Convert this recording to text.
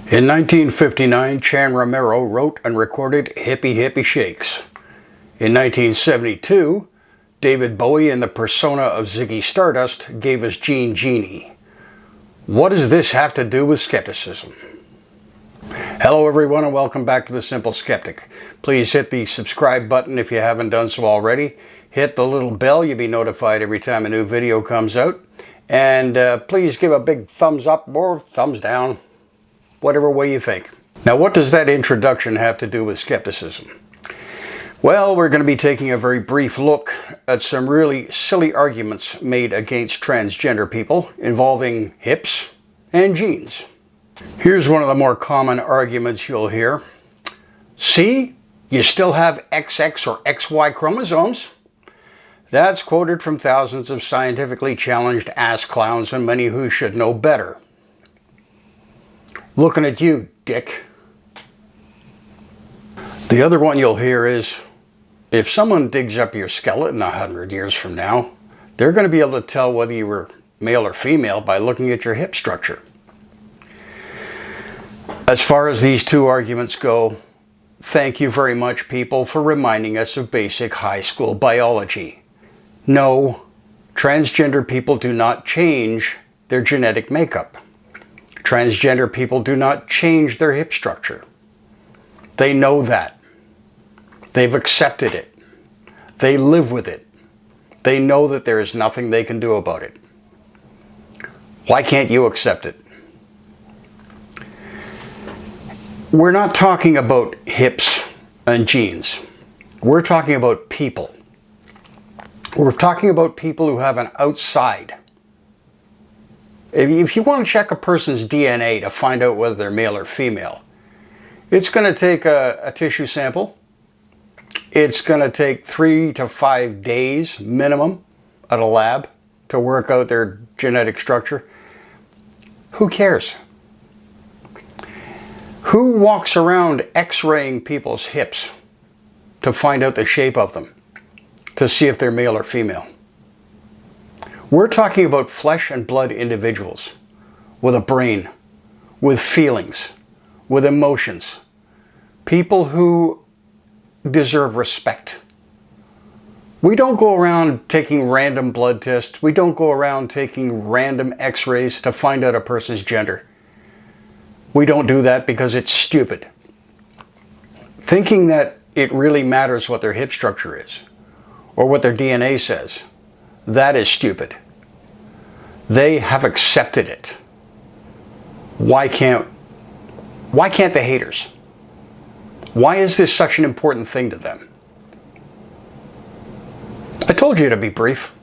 In 1959, Chan Romero wrote and recorded Hippie Hippie Shakes. In 1972, David Bowie in the persona of Ziggy Stardust gave us Gene Genie. What does this have to do with skepticism? Hello everyone and welcome back to The Simple Skeptic. Please hit the subscribe button if you haven't done so already. Hit the little bell, you'll be notified every time a new video comes out. And please give a big thumbs up or thumbs down, whatever way you think. Now, what does that introduction have to do with skepticism? Well, we're going to be taking a very brief look at some really silly arguments made against transgender people involving hips and genes. Here's one of the more common arguments you'll hear. See, you still have XX or XY chromosomes. That's quoted from thousands of scientifically challenged ass clowns and many who should know better. Looking at you, dick. The other one you'll hear is, if someone digs up your skeleton 100 years from now, they're going to be able to tell whether you were male or female by looking at your hip structure. As far as these two arguments go, thank you very much, people, for reminding us of basic high school biology. No, transgender people do not change their genetic makeup. Transgender people do not change their hip structure. They know that. They've accepted it. They live with it. They know that there is nothing they can do about it. Why can't you accept it? We're not talking about hips and genes. We're talking about people. We're talking about people who have an outside. If you want to check a person's DNA to find out whether they're male or female, it's going to take a tissue sample. It's going to take 3 to 5 days minimum at a lab to work out their genetic structure. Who cares? Who walks around x-raying people's hips to find out the shape of them, to see if they're male or female? We're talking about flesh and blood individuals with a brain, with feelings, with emotions. People who deserve respect. We don't go around taking random blood tests. We don't go around taking random x-rays to find out a person's gender. We don't do that because it's stupid. Thinking that it really matters what their hip structure is or what their DNA says, that is stupid. They have accepted it. Why can't the haters? Why is this such an important thing to them? I told you to be brief.